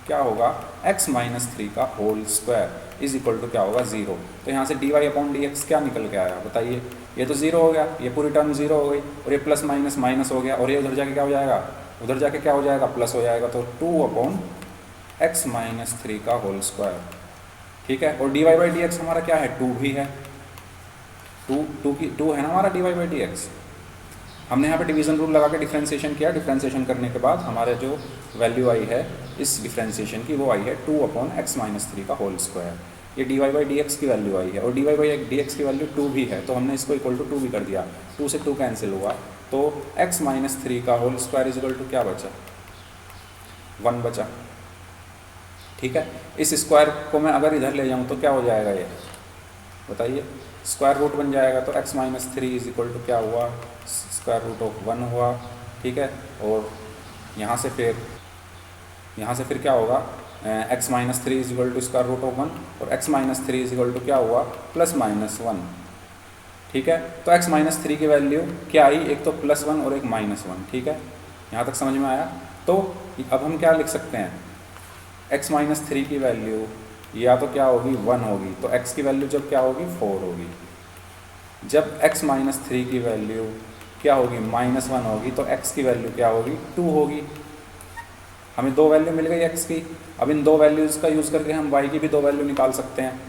क्या होगा x - 3 का होल स्क्वायर = क्या होगा 0। तो यहाँ से dy/dx क्या निकल के आया बताइए, ये तो 0 हो गया, ये पूरी टर्म 0 हो गई, और ये प्लस माइनस माइनस हो गया, और ये उधर जाके क्या हो जाएगा, उधर जाके क्या हो जाएगा प्लस हो जाएगा, तो 2/x - 3 का होल स्क्वायर, ठीक है। और dy/dx हमारा क्या है 2 भी है, 2 है ना हमारा dy/dx। हमने यहाँ पे डिवीज़न रूल लगा के डिफ्रेंसिएशन किया, डिफ्रेंसिएशन करने के बाद हमारे जो वैल्यू आई है इस डिफ्रेंसिएशन की वो आई है 2/x - 3 का होल स्क्वायर। ये dy/dx की वैल्यू आई है, और dy/dx की वैल्यू 2 भी है, तो हमने इसको इक्वल टू 2 भी कर दिया, 2 से 2 कैंसिल हुआ, तो x - 3 का होल स्क्वायर = क्या बचा 1 बचा, ठीक है। इस स्क्वायर को मैं अगर इधर ले जाऊँ तो क्या हो जाएगा ये बताइए, स्क्वायर रूट बन जाएगा, तो x - 3 = क्या हुआ स्क्वायर रूट ऑफ 1 हुआ, ठीक है। और यहाँ से फिर क्या होगा x - 3 = स्क्वायर रूट ऑफ 1, और x - 3 = क्या हुआ +-1, ठीक है। तो x - 3 की वैल्यू क्या आई, एक तो +1 और एक -1, ठीक है। यहाँ तक समझ में आया। तो अब हम क्या लिख सकते हैं, x - 3 की वैल्यू या तो क्या होगी 1 होगी, तो x की वैल्यू जब क्या होगी 4 होगी, जब x - 3 की वैल्यू क्या होगी -1 होगी, तो x की वैल्यू क्या होगी 2 होगी। हमें 2 वैल्यू मिल गई x की, अब इन 2 वैल्यूज़ का यूज़ करके हम y की भी 2 वैल्यू निकाल सकते हैं।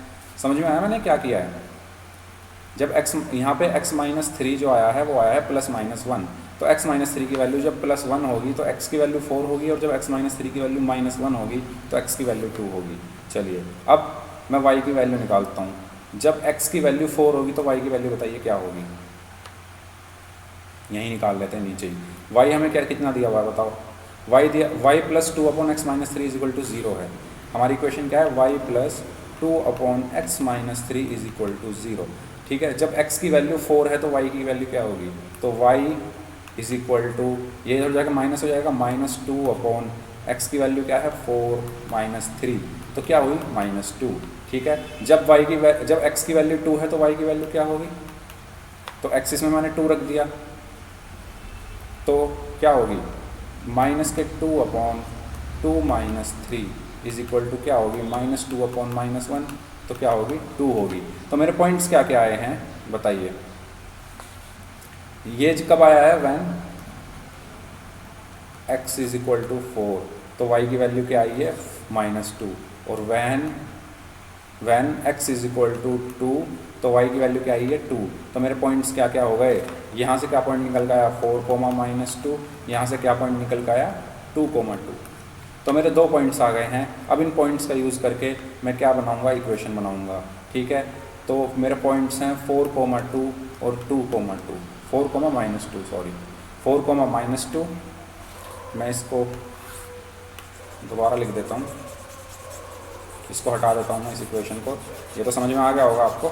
समझ में आया मैंने क्या किया है, जब x यहाँ पे x - 3 जो आया है वो आया है +-1, तो x - 3 की वैल्यू जब +1 होगी तो x की वैल्यू 4 होगी, और जब x - 3 की वैल्यू -1 होगी तो x की वैल्यू 2 होगी। चलिए अब मैं y की वैल्यू निकालता हूँ, जब x की वैल्यू 4 होगी तो y की वैल्यू बताइए क्या होगी, यहीं निकाल लेते हैं नीचे ही। y हमें क्या कितना दिया हुआ है बताओ, y + 2/x - 3 = 0 है। हमारी इक्वेशन क्या है y + 2/x - 3 = 0, ठीक है। जब x की वैल्यू 4 है तो y की वैल्यू क्या होगी, तो y ये इधर जाकर माइनस हो जाएगा, -2/x की वैल्यू क्या है 4 - 3, तो क्या हुई -2, ठीक है। जब x की वैल्यू 2 है तो y की वैल्यू क्या होगी, तो x इसमें मैंने 2 रख दिया, तो क्या होगी -2/2 - 3 = क्या होगी -2/-1, तो क्या होगी 2 होगी। तो मेरे पॉइंट्स क्या क्या आए हैं बताइए, ये कब आया है व्हेन x = 4, तो y की वैल्यू क्या आई है -2, और व्हेन x = 2 तो y की वैल्यू क्या आई है 2। तो मेरे पॉइंट्स क्या क्या हो गए, यहाँ से क्या पॉइंट निकल के आया 4, -2, यहाँ से क्या पॉइंट निकल के आया 2, 2। तो मेरे 2 पॉइंट्स आ गए हैं। अब इन पॉइंट्स का यूज़ करके मैं क्या बनाऊँगा, इक्वेशन बनाऊँगा, ठीक है। तो मेरे पॉइंट्स हैं 4, 2 और 2, 2, 4, -2 सॉरी 4, -2। मैं इसको दोबारा लिख देता हूँ, इसको हटा देता हूँ मैं इस इक्वेशन को, ये तो समझ में आ गया होगा आपको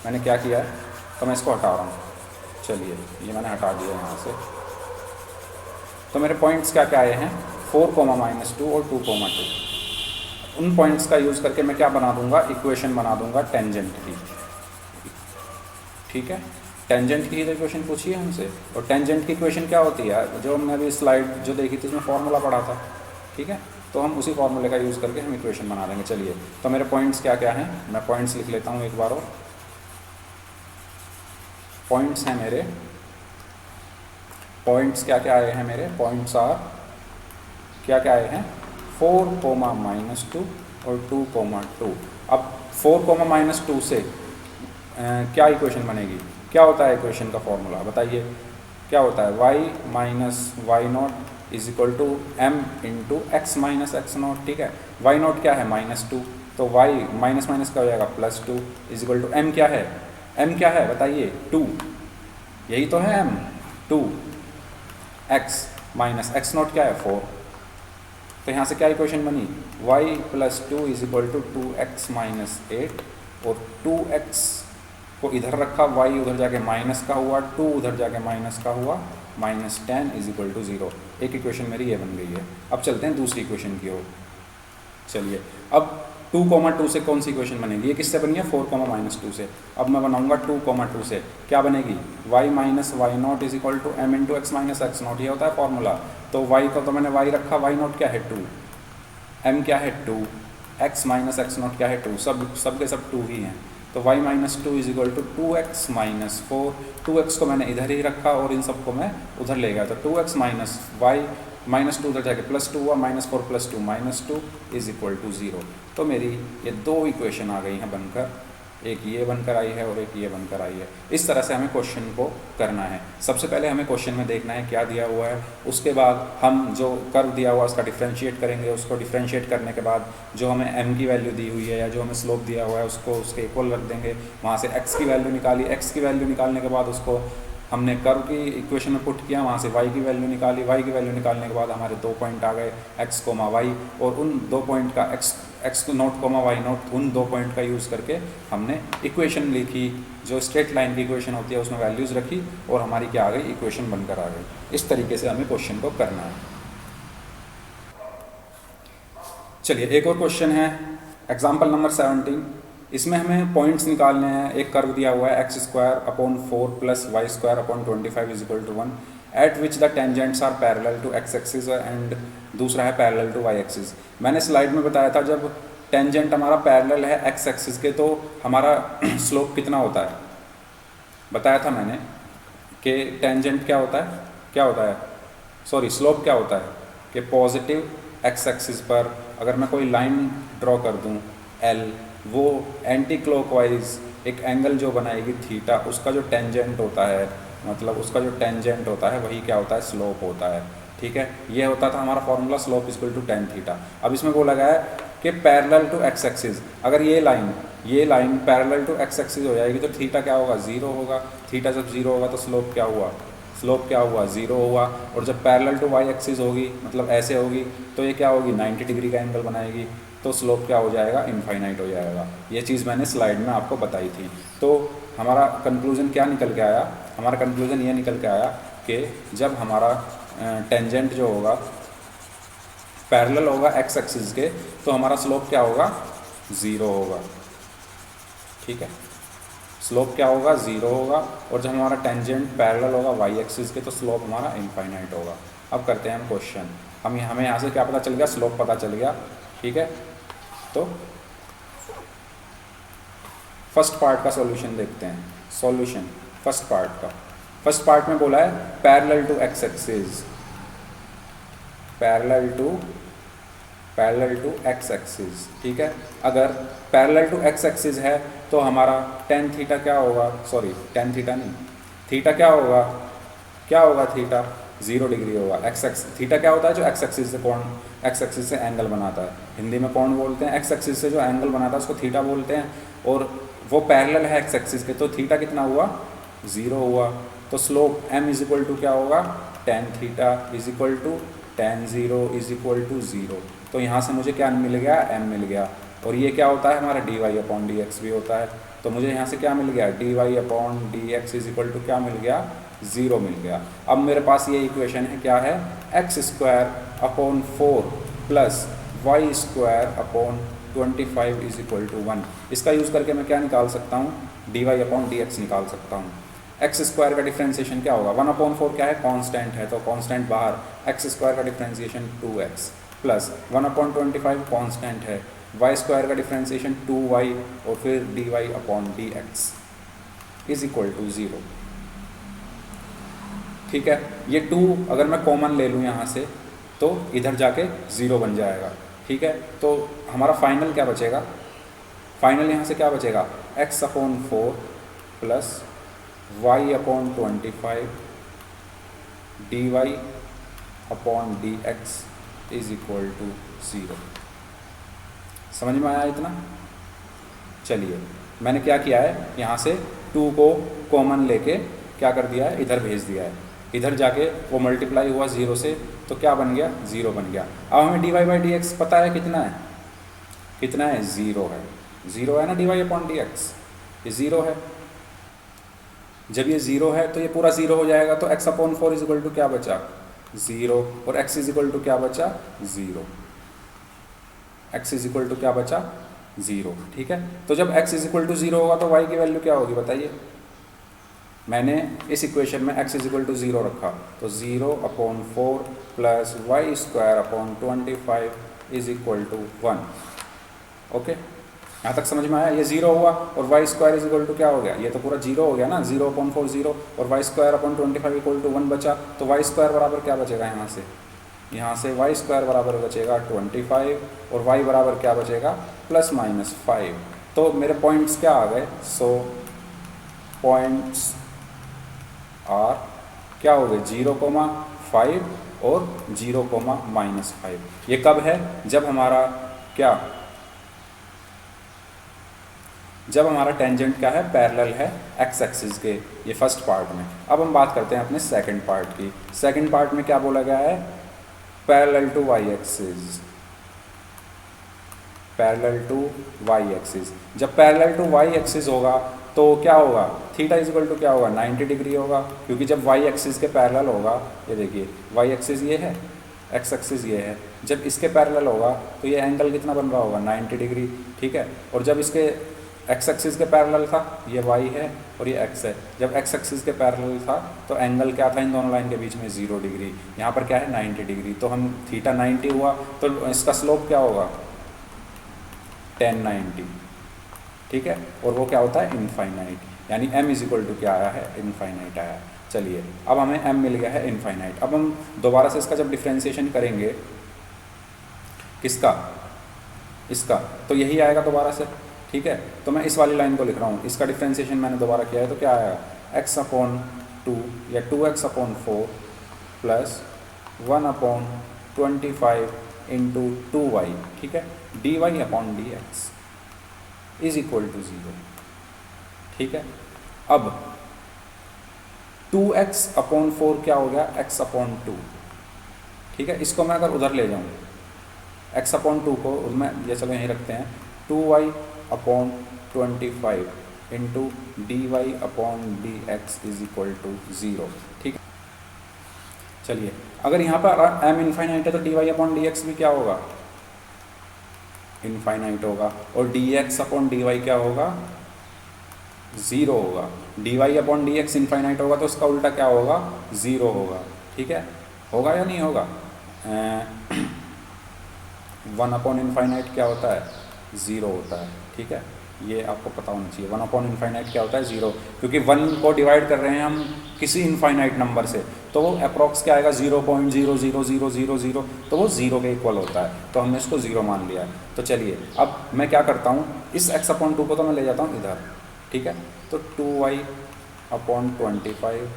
मैंने क्या किया है, तो मैं इसको हटा रहा हूँ। चलिए ये मैंने हटा दिया यहाँ से, तो मेरे पॉइंट्स क्या क्या आए हैं, 4, -2 और 2, 2। उन पॉइंट्स का यूज़ करके मैं क्या बना दूंगा, इक्वेशन बना दूंगा टेंजेंट की। ठीक है, टेंजेंट की इक्वेशन पूछी है हमसे, और टेंजेंट की इक्वेशन क्या होती है, जो हमने अभी स्लाइड जो देखी थी उसमें फॉर्मूला पढ़ा था। ठीक है, तो हम उसी फॉर्मूले का यूज़ करके हम इक्वेशन बना देंगे। चलिए, तो मेरे पॉइंट्स क्या क्या हैं, मैं पॉइंट्स लिख लेता हूँ एक बार और। पॉइंट्स हैं मेरे, पॉइंट्स क्या क्या आए हैं मेरे, पॉइंट्स आर क्या क्या आए हैं, 4, -2 और 2, 2। अब 4, -2 से क्या इक्वेशन बनेगी, क्या होता है इक्वेशन का फॉर्मूला बताइए, क्या होता है, y - y0 = m × x - x0। ठीक है, y0 क्या है, -2, तो y माइनस माइनस क्या हो जाएगा, +2 = m क्या है, m क्या है बताइए, 2, यही तो है m, 2, x - x0 क्या है, 4। तो यहाँ से क्या इक्वेशन बनी, y + 2 = 2x - 8, और 2x को इधर रखा, y उधर जाके माइनस का हुआ, 2 उधर जाके माइनस का हुआ, -10 = 0। एक इक्वेशन मेरी ये बन गई है। अब चलते हैं दूसरी इक्वेशन की ओर। चलिए, अब 2, 2 से कौन सी इक्वेशन बनेगी, ये किससे बनी है, 4, -2 से। अब मैं बनाऊंगा 2, 2 से, क्या बनेगी, y - y0 = m × x - x0, ये होता है फॉर्मूला। तो y को तो मैंने y रखा, y0 क्या है, 2, m क्या है, 2, x - x0 क्या है, 2, सब के सब 2 ही हैं। तो y - 2 = 2x - 4, 2x को मैंने इधर ही रखा और इन सबको मैं उधर ले गया, तो 2x - y -2 उधर जाके +2 हुआ, -4 + 2 -2 = 0। तो मेरी ये दो इक्वेशन आ गई हैं बनकर, एक ये बनकर आई है और एक ये बनकर आई है। इस तरह से हमें क्वेश्चन को करना है। सबसे पहले हमें क्वेश्चन में देखना है क्या दिया हुआ है, उसके बाद हम जो कर्व दिया हुआ है उसका डिफ्रेंशिएट करेंगे। उसको डिफ्रेंशिएट करने के बाद जो हमें m की वैल्यू दी हुई है या जो हमें स्लोप दिया हुआ है उसको उसके इक्वल रख देंगे, वहाँ से x की वैल्यू निकाली, x की वैल्यू निकालने के बाद उसको हमने कर्व की इक्वेशन में पुट किया, वहाँ से y की वैल्यू निकाली, y की वैल्यू निकालने के बाद हमारे 2 पॉइंट आ गए x, y, और उन 2 पॉइंट का x0, y0, उन 2 पॉइंट का यूज़ करके हमने इक्वेशन लिखी, जो स्ट्रेट लाइन की इक्वेशन होती है उसमें वैल्यूज़ रखी और हमारी क्या आ गई, इक्वेशन बनकर आ गई। इस तरीके से हमें क्वेश्चन को करना है। चलिए, एक और क्वेश्चन है, एग्जाम्पल नंबर 17। इसमें हमें पॉइंट्स निकालने हैं। एक कर्व दिया हुआ है x² / 4 + y² / 25 = 1, at which the tangents are parallel to x axis and दूसरा है पैरेलल टू y एक्सिस। मैंने स्लाइड में बताया था जब टेंजेंट हमारा पैरेलल है x एक्सिस के तो हमारा स्लोप कितना होता है, बताया था मैंने कि टेंजेंट क्या होता है, स्लोप क्या होता है कि पॉजिटिव x एक्सिस पर अगर मैं कोई लाइन ड्रॉ कर दूं L, वो एंटी क्लॉकवाइज एक एंगल जो बनाएगी थीटा, उसका जो टेंजेंट होता है, मतलब उसका जो टेंजेंट होता है वही क्या होता है, स्लोप होता है। ठीक है, ये होता था हमारा फॉर्मूला, स्लोप = tan थीटा। अब इसमें बोला गया है कि पैरेलल टू x एक्सिस, अगर ये line parallel to x axis हो जाएगी तो थीटा क्या होगा, 0 होगा। थीटा जब 0 होगा तो स्लोप क्या हुआ, 0 हुआ। और जब पैरेलल टू y एक्सिस होगी, मतलब ऐसे होगी, तो ये क्या होगी, 90 डिग्री का एंगल बनाएगी, तो स्लोप क्या हो जाएगा, इनफाइनाइट हो जाएगा। ये चीज़ मैंने स्लाइड में आपको बताई थी। तो हमारा कंक्लूजन क्या निकल के आया, हमारा कंक्लूजन ये निकल के आया कि जब हमारा टेंजेंट जो होगा पैरेलल होगा x एक्सिस के तो हमारा स्लोप क्या होगा, 0 होगा। ठीक है, स्लोप क्या होगा, 0 होगा। और जब हमारा टेंजेंट पैरेलल होगा y एक्सिस के तो स्लोप हमारा इनफाइनाइट होगा। अब करते हैं हम क्वेश्चन। हमें यहाँ से क्या पता चल गया, स्लोप पता चल गया। ठीक है, तो फर्स्ट पार्ट का सॉल्यूशन देखते हैं। सॉल्यूशन फर्स्ट पार्ट में बोला है parallel to x axis, parallel to x axis. ठीक है, अगर पैरेलल टू x एक्सिस है तो हमारा tan थीटा क्या होगा, tan थीटा नहीं, थीटा क्या होगा थीटा 0 डिग्री होगा। थीटा क्या होता है, जो x एक्सिस से कोण, x एक्सिस से एंगल बनाता है, हिंदी में कोण बोलते हैं। x एक्सिस से जो एंगल बनाता है उसको थीटा बोलते हैं, और वो पैरेलल है x एक्सिस के, तो थीटा कितना हुआ, 0 हुआ। तो स्लोप m = क्या होगा, tan थीटा = tan 0 = 0। तो यहाँ से मुझे क्या मिल गया, m मिल गया। और ये क्या होता है हमारा d Y upon D x भी होता है। तो मुझे यहाँ से क्या मिल गया, d Y upon D x is equal to क्या मिल गया, 0 मिल गया। अब मेरे पास ये इक्वेशन है, क्या है, x square upon 4 plus y square upon 25 is equal to 1। इसका यूज़ करके मैं क्या निकाल सकता हूँ, डी वाई अपॉन डी एक्स निकाल सकता हूँ। एक्स स्क्वायर का डिफ्रेंसिएशन क्या होगा, 1/4 क्या है, कांस्टेंट है, तो कांस्टेंट बाहर, एक्स स्क्वायर का डिफ्रेंसिएशन 2x प्लस 1/25 कांस्टेंट है, वाई स्क्वायर का डिफ्रेंसिएशन 2y और फिर d Y upon D x is equal to 0। ठीक है, ये 2 अगर मैं कॉमन ले लूँ यहाँ से तो इधर जाके 0 बन जाएगा। ठीक है, तो हमारा फाइनल क्या बचेगा, फाइनल यहाँ से क्या बचेगा, x/4 plus y/25 dy upon D x is equal to 0। समझ में आया इतना? चलिए, मैंने क्या किया है, यहाँ से 2 को कॉमन लेके क्या कर दिया है, इधर भेज दिया है, इधर जाके वो मल्टीप्लाई हुआ 0 से, तो क्या बन गया, 0 बन गया। अब हमें d Y by D x पता है कितना है, कितना है, 0 है, 0 है ना, d Y upon D x ये 0 है। जब ये 0 है तो ये पूरा 0 हो जाएगा, तो x/4 इज इक्वल टू क्या बचा, 0 और x इज इक्वल टू क्या बचा, 0, x इज इक्वल टू क्या बचा, 0। ठीक है, तो जब x इज इक्वल टू 0 होगा तो y की वैल्यू क्या होगी बताइए। मैंने इस इक्वेशन में x इज इक्वल टू 0 रखा, तो 0/4 plus y square upon 25 is equal to 1। Okay, यहाँ तक समझ में आया, ये 0 हुआ और y square is equal to क्या हो गया, ये तो पूरा 0 हो गया ना, 0/4 0 और y square upon 25 equal to 1 बचा, तो वाई स्क्वायर बराबर क्या बचेगा, यहाँ से वाई स्क्वायर बराबर बचेगा 25 और वाई बराबर क्या बचेगा, ±5। तो मेरे पॉइंट्स क्या आ गए, सो पॉइंट्स आर क्या हो गए, 0,5 और 0,-5। ये कब है, जब हमारा क्या, जब हमारा टेंजेंट क्या है, पैरेलल है एक्स एक्सिस के, ये फर्स्ट पार्ट में। अब हम बात करते हैं अपने सेकंड पार्ट की। सेकंड पार्ट में क्या बोला गया है, parallel to y axis, parallel to y axis. जब पैरेलल टू वाई एक्सिस होगा तो क्या होगा, थीटा इज इक्वल टू क्या होगा, 90 डिग्री होगा, क्योंकि जब वाई एक्सिस के पैरेलल होगा, ये देखिए वाई एक्सिस ये है, एक्स एक्सिस ये है, जब इसके पैरेलल होगा तो ये एंगल कितना बन रहा होगा, 90 डिग्री। ठीक है, और जब इसके एक्स एक्सिस के पैरेलल था, ये वाई है और ये एक्स है, जब एक्स एक्सिस के पैरेलल था तो एंगल क्या था इन दोनों लाइन के बीच में, 0 डिग्री। यहाँ पर क्या है, 90 डिग्री, तो हम थीटा 90 हुआ तो इसका स्लोप क्या होगा, tan 90। ठीक है, और वो क्या होता है, इनफाइनाइट, यानी m इज इक्वल टू क्या आया है, इनफाइनाइट आया। चलिए, अब हमें m मिल गया है इनफाइनाइट। अब हम दोबारा से इसका जब डिफ्रेंसिएशन करेंगे, किसका, इसका, तो यही आएगा दोबारा से। ठीक है, तो मैं इस वाली लाइन को लिख रहा हूँ, इसका डिफ्रेंसिएशन मैंने दोबारा किया है, तो क्या आया, x/2 या 2x/4 प्लस 1/25 इंटू 2y। ठीक है, dy upon D x is equal to 0। ठीक है, अब 2x/4 क्या हो गया, x/2। ठीक है, इसको मैं अगर उधर ले जाऊँ, x/2 को मैं ये चलो यहीं रखते हैं, 2y/25 into dy upon D x is equal to 0। ठीक है, चलिए, अगर यहाँ पर m इनफाइनाइट है तो dy अपॉन डी एक्स भी क्या होगा, इनफाइनाइट होगा, और dx अपॉन dy क्या होगा, 0 होगा। dy upon D x infinite होगा तो उसका उल्टा क्या होगा, 0 होगा। ठीक है, होगा या नहीं होगा, 1 अपॉन इनफाइनाइट क्या होता है, 0 होता है। ठीक है, ये आपको पता होना चाहिए, 1 अपॉन इनफाइनाइट क्या होता है, 0, क्योंकि 1 को डिवाइड कर रहे हैं हम किसी इनफाइनाइट नंबर से, तो वो अप्रॉक्स क्या आएगा, 0.00000, तो वो 0 के इक्वल होता है, तो हमने इसको 0 मान लिया है। तो चलिए, अब मैं क्या करता हूँ, इस x/2 को तो मैं ले जाता हूँ इधर। ठीक है, तो 2y/25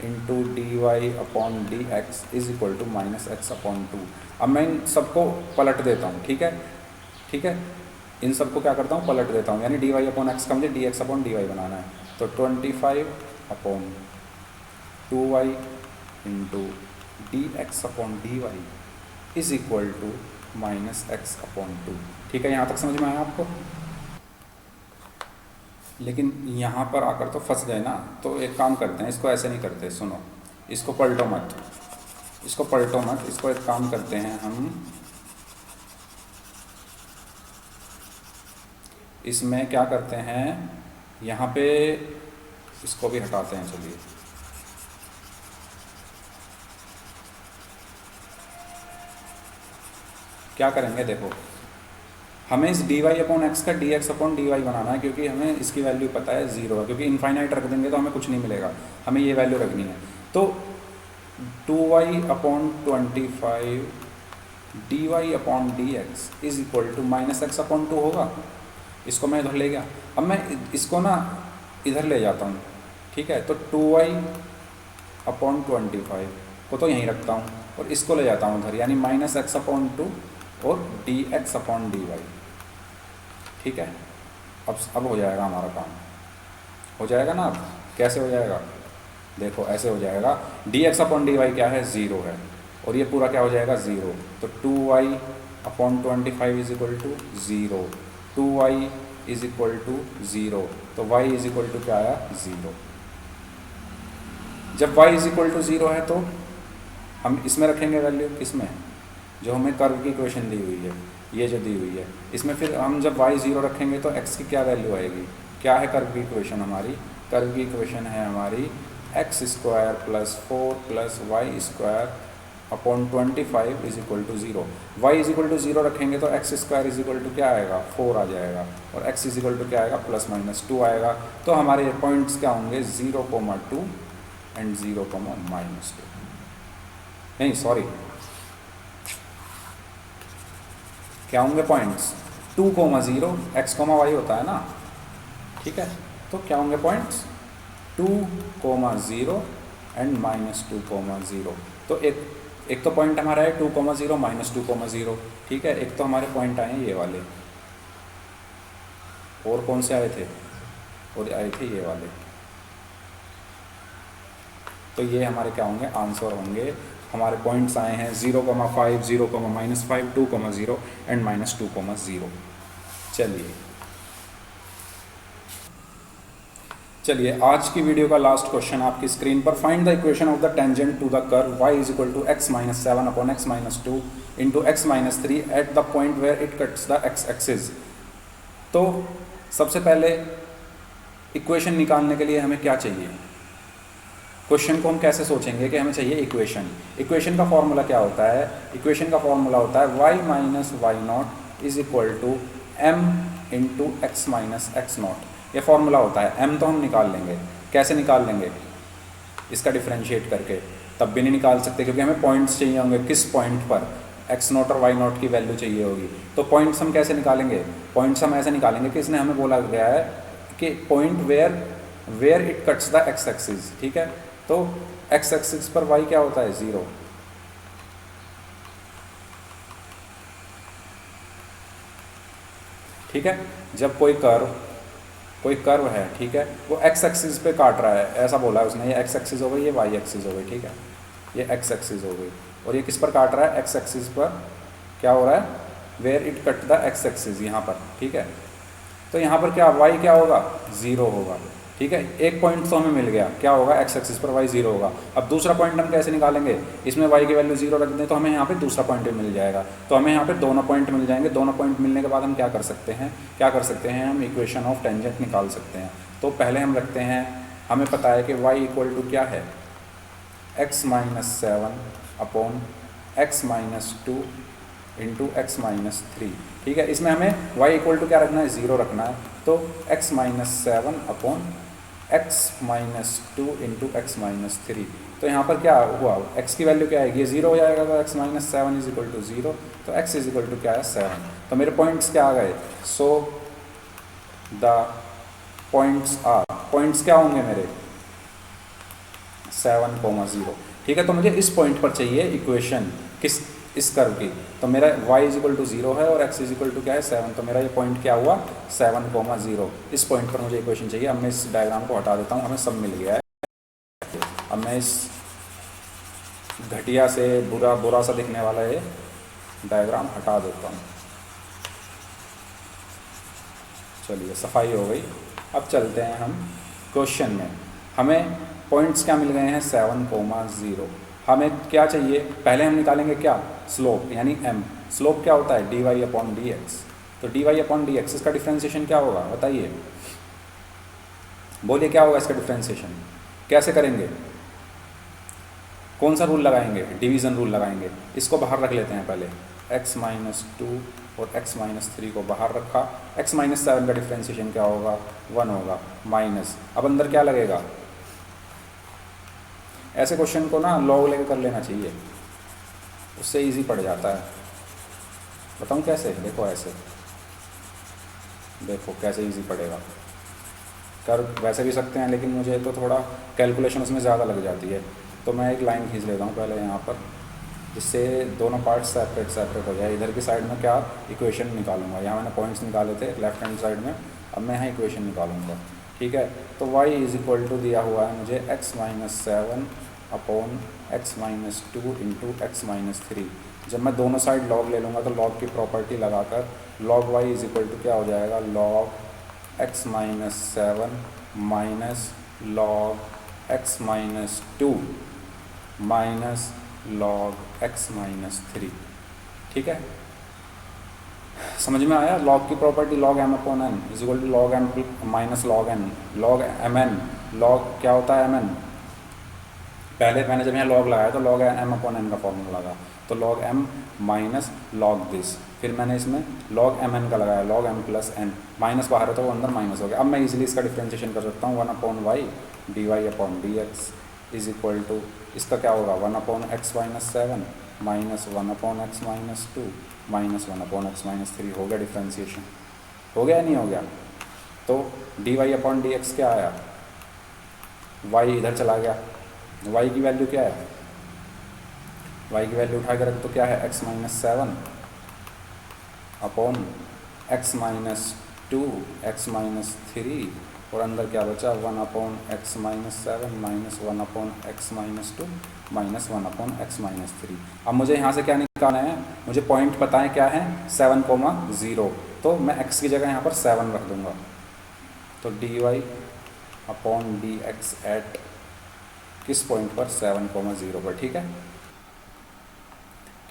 into dy upon D x is equal to -x/2। अब मैं इन सबको पलट देता हूँ। ठीक है, ठीक है, इन सबको क्या करता हूँ, पलट देता हूँ, यानी dy अपॉन एक्स का मुझे dx अपॉन dy बनाना है। तो 25/2y into dx upon dy is equal to minus x upon two. ठीक है, यहाँ तक समझ में आया आपको? लेकिन यहाँ पर आकर तो फंस गए ना, तो एक काम करते हैं, इसको ऐसे नहीं करते, सुनो, इसको पलटो मत, इसको पलटो मत, इसको एक काम करते हैं हम, इसमें क्या करते हैं, यहाँ पे इसको भी हटाते हैं। चलिए, क्या करेंगे, देखो, हमें इस dy अपॉन एक्स का dx अपॉन dy बनाना है, क्योंकि हमें इसकी वैल्यू पता है 0 है, क्योंकि इनफाइनाइट रख देंगे तो हमें कुछ नहीं मिलेगा, हमें ये वैल्यू रखनी है। तो 2y upon 25 dy upon dx is equal to minus x upon 2 होगा। इसको मैं इधर ले गया, अब मैं इसको ना इधर ले जाता हूँ, ठीक है। तो 2y अपॉन 25 को तो यहीं रखता हूँ और इसको ले जाता हूँ उधर, यानी माइनस एक्स अपॉन 2 और dx अपॉन dy। ठीक है, अब हो जाएगा हमारा काम, हो जाएगा ना। अब कैसे हो जाएगा, देखो ऐसे हो जाएगा, dx अपॉन dy क्या है, 0 है, और ये पूरा क्या हो जाएगा, 0। तो 2y upon 25 is equal to 0, 2y is equal to 0, तो y इज इक्वल टू क्या आया, 0। जब y इज इक्वल टू 0 है तो हम इसमें रखेंगे वैल्यू, किसमें, जो हमें कर्व की इक्वेशन दी हुई है, ये जो दी हुई है, इसमें फिर हम जब y 0 रखेंगे तो x की क्या वैल्यू आएगी, क्या है कर्व की इक्वेशन हमारी, कर्व की इक्वेशन है हमारी x square plus 4 plus y square upon 25 is equal to 0। Y is equal to 0 रखेंगे तो x square is equal to क्या आएगा, 4 आ जाएगा, और एक्स इज इक्वल टू क्या आएगा, प्लस माइनस 2 आएगा। तो हमारे पॉइंट्स क्या होंगे, 0,2 एंड 0,-2, नहीं सॉरी, क्या होंगे पॉइंट्स, 2,0 एक्स कॉमा वाई होता है ना, ठीक है। तो क्या होंगे पॉइंट्स, 2,0 एंड -2,0। तो एक तो पॉइंट हमारा है 2,0 -2,0, ठीक है। एक तो हमारे पॉइंट आए हैं ये वाले, और कौन से आए थे, और आए थे ये वाले। तो ये हमारे क्या होंगे, आंसर होंगे। हमारे पॉइंट्स आए हैं 0,5, 0,-5, 2,0 एंड -2,0। चलिए आज की वीडियो का लास्ट क्वेश्चन आपकी स्क्रीन पर, find the equation of the tangent to the curve y is equal to x minus 7 upon x minus 2 into x minus 3 at the point where it cuts the x axis. तो सबसे पहले equation निकालने के लिए हमें क्या चाहिए, question को हम कैसे सोचेंगे कि हमें चाहिए इक्वेशन का फॉर्मूला क्या होता है, इक्वेशन का फॉर्मूला होता है y minus y not is equal to m into x minus x not. ये फॉर्मूला होता है। m तो हम निकाल लेंगे, कैसे निकाल लेंगे, इसका डिफरेंशिएट करके, तब भी नहीं निकाल सकते क्योंकि हमें पॉइंट्स चाहिए होंगे, किस पॉइंट पर x नॉट और वाई नॉट की वैल्यू चाहिए होगी। तो पॉइंट्स हम कैसे निकालेंगे, पॉइंट्स हम ऐसे निकालेंगे कि इसने हमें बोला गया है कि point where it cuts the x axis, ठीक है। तो x एक्सिस पर y क्या होता है, 0। ठीक है, जब कोई कर्व है, ठीक है, वो x एक्सिस पे काट रहा है, ऐसा बोला है उसने, ये x एक्सिस हो गई, ये y एक्सिस हो गई, ठीक है, ये x एक्सिस हो गई, और ये किस पर काट रहा है, x एक्सिस पर क्या हो रहा है, where it cut the x axis, यहाँ पर, ठीक है। तो यहाँ पर क्या y क्या होगा, 0 होगा, ठीक है। एक पॉइंट तो हमें मिल गया, क्या होगा, x एक्सिस पर y 0 होगा। अब दूसरा पॉइंट हम कैसे निकालेंगे, इसमें y की वैल्यू 0 रख दें तो हमें यहाँ पे दूसरा पॉइंट भी मिल जाएगा। तो हमें यहाँ पे दोनों पॉइंट मिल जाएंगे। दोनों पॉइंट मिलने के बाद हम क्या कर सकते हैं, हम इक्वेशन ऑफ टेंजेंट निकाल सकते हैं। तो पहले हम रखते हैं, हमें पता है कि y इक्वल टू क्या है, x minus 7 upon x minus 2 into x minus 3, ठीक है। इसमें हमें y इक्वल टू क्या रखना है, 0 रखना है। तो x minus 7 upon x minus 2 into x minus 3। तो यहाँ पर क्या हुआ, x की वैल्यू क्या आएगी, ये 0 हो जाएगा। तो x minus 7 is equal to 0, तो x इज इक्वल टू क्या है, 7। तो मेरे पॉइंट्स क्या आ गए, सो द पॉइंट्स क्या होंगे मेरे, 7,0, ठीक है। तो मुझे इस पॉइंट पर चाहिए इक्वेशन, इस कर्व की। तो मेरा y इज इक्वल टू 0 है और x इज इक्वल टू क्या है, 7। तो मेरा ये पॉइंट क्या हुआ, 7,0। इस पॉइंट पर मुझे इक्वेशन चाहिए। अब मैं इस डायग्राम को हटा देता हूँ, हमें सब मिल गया है। अब मैं इस घटिया से बुरा सा दिखने वाला है डायग्राम हटा देता हूँ। चलिए सफाई हो गई। अब चलते हैं हम क्वेश्चन में। हमें पॉइंट्स क्या मिल गए हैं 7,0। हमें क्या चाहिए, पहले हम निकालेंगे क्या, स्लोप यानी m। स्लोप क्या होता है dy/dx। तो dy/dx इसका डिफ्रेंशिएशन क्या होगा बताइए, बोलिए क्या होगा इसका डिफ्रेंशिएशन, कैसे करेंगे, कौन सा रूल लगाएंगे, डिवीज़न रूल लगाएंगे। इसको बाहर रख लेते हैं पहले, x-2 और x-3 को बाहर रखा, x-7 का डिफ्रेंशिएशन क्या होगा 1 होगा, माइनस, अब अंदर क्या लगेगा। ऐसे क्वेश्चन को ना लॉग लेकर कर लेना चाहिए, उससे इजी पड़ जाता है। बताऊँ कैसे, देखो ऐसे, देखो कैसे इजी पड़ेगा। कर वैसे भी सकते हैं लेकिन मुझे तो थोड़ा कैलकुलेशन उसमें ज़्यादा लग जाती है, तो मैं एक लाइन खींच लेता हूँ पहले यहाँ पर, जिससे दोनों पार्ट सेपरेट हो जाए। इधर की साइड में क्या इक्वेशन निकालूंगा, यहाँ मैंने पॉइंट्स निकाले थे लेफ्ट हैंड साइड में, अब मैं यहाँ इक्वेशन निकालूंगा। ठीक है, तो y दिया हुआ है मुझे x-7 upon x-2 into x-3। जब मैं दोनों साइड लॉग ले लूँगा तो लॉग की प्रॉपर्टी लगाकर log y क्या हो जाएगा, log x-7 minus log x-2 minus log x-3। ठीक है, समझ में आया। लॉग की property log m/n is equal to log m minus log n, log mn, log क्या होता है mn, पहले मैंने जब यहाँ log लगाया तो log m/n का फॉर्मूला लगा, तो log m minus log this, फिर मैंने इसमें log mn का लगाया, log m plus n, minus बाहर है तो वो अंदर माइनस हो गया। अब मैं इजीली इसका डिफ्रेंशिएशन कर सकता हूँ 1/y dy/dx is equal to, इसका क्या होगा 1/x-7 minus 1/x-2 minus 1/x-3 हो गया डिफ्रेंशिएशन, हो गया नहीं हो गया। तो dy/dx क्या आया, y इधर चला गया, y की वैल्यू क्या है, y की वैल्यू उठा के रख तो क्या है x-7 अपॉन x-2 x-3 और अंदर क्या बचा 1/x-7 minus 1/x-2 minus 1/x-3। अब मुझे यहाँ से क्या निकालना है, मुझे पॉइंट पता है क्या है 7,0, तो मैं x की जगह यहाँ पर 7 रख दूँगा, तो dy/dx एट किस पॉइंट पर 7,0 पर। ठीक है,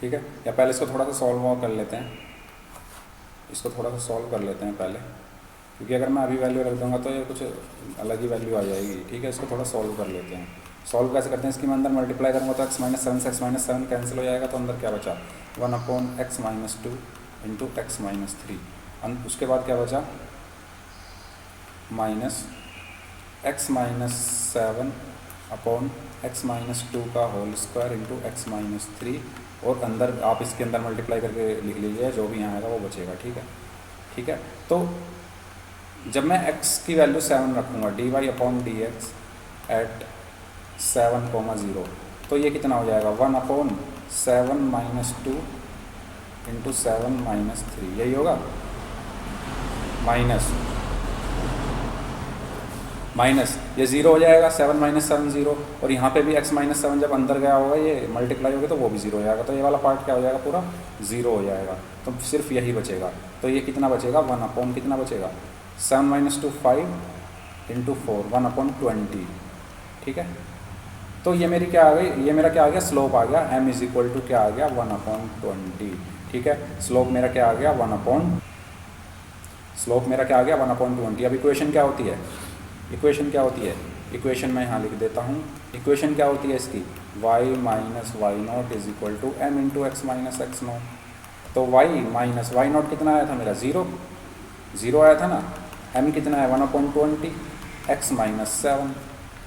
ठीक है, या पहले इसको थोड़ा सा सॉल्व कर लेते हैं, इसको थोड़ा सा सॉल्व कर लेते हैं पहले, क्योंकि अगर मैं अभी वैल्यू रख दूँगा तो ये कुछ अलग ही वैल्यू आ जाएगी। ठीक है, इसको थोड़ा सॉल्व कर लेते हैं। सॉल्व कैसे करते हैं, इसकी मैं अंदर मल्टीप्लाई करूँगा तो x-7 से x-7 कैंसिल हो जाएगा, तो अंदर क्या बचा 1/x-2 इंटू x-3, उसके बाद क्या बचा माइनस x-7 अपॉन x-2 का होल स्क्वायर इंटू x-3, और अंदर आप इसके अंदर मल्टीप्लाई करके लिख लीजिए, जो भी यहाँ आएगा वो बचेगा। ठीक है, ठीक है, तो जब मैं x की वैल्यू 7 रखूँगा dy/dx एट 7,0, तो ये कितना हो जाएगा 1/7 माइनस 2 इंटू 7 माइनस 3, यही होगा, माइनस ये 0 हो जाएगा, 7 माइनस 7 0, और यहाँ पे भी x-7 जब अंदर गया होगा ये मल्टीप्लाई होगा तो वो भी 0 हो जाएगा, तो ये वाला पार्ट क्या हो जाएगा पूरा 0 हो जाएगा, तो सिर्फ यही बचेगा। तो ये कितना बचेगा 1/, कितना बचेगा 7 माइनस 2 5 इंटू 4 1/20। ठीक है, तो ये मेरी क्या आ गई, ये मेरा क्या आ गया स्लोप आ गया, m इज इक्वल टू क्या आ गया 1/20। ठीक है, स्लोप मेरा क्या आ गया 1/20। अब इक्वेशन क्या होती है, इक्वेशन क्या होती है, इक्वेशन मैं यहाँ लिख देता हूँ। इक्वेशन क्या होती है इसकी, y minus y0 is equal to m into x minus x0। तो y माइनस y0 कितना आया था मेरा 0 आया था ना, m कितना है 1/20 x माइनस 7।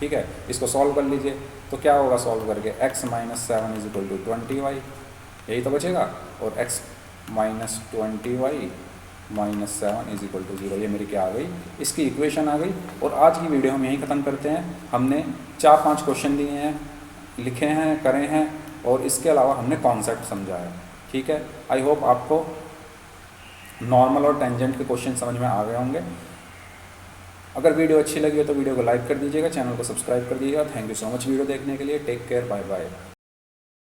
ठीक है, इसको सॉल्व कर लीजिए, तो क्या होगा सॉल्व करके x minus 7 is equal to 20y, यही तो बचेगा, और x minus 20y minus 7 is equal to 0, ये मेरी क्या आ गई, इसकी इक्वेशन आ गई। और आज की वीडियो हम यहीं ख़त्म करते हैं। हमने 4-5 क्वेश्चन दिए हैं, लिखे हैं, करे हैं, और इसके अलावा हमने कॉन्सेप्ट समझा है। ठीक है, आई होप आपको नॉर्मल और टेंजेंट के क्वेश्चन समझ में आ गए होंगे। अगर वीडियो अच्छी लगी हो तो वीडियो को लाइक कर दीजिएगा, चैनल को सब्सक्राइब कर दीजिएगा। Thank you so much video देखने के लिए, टेक केयर, बाय बाय।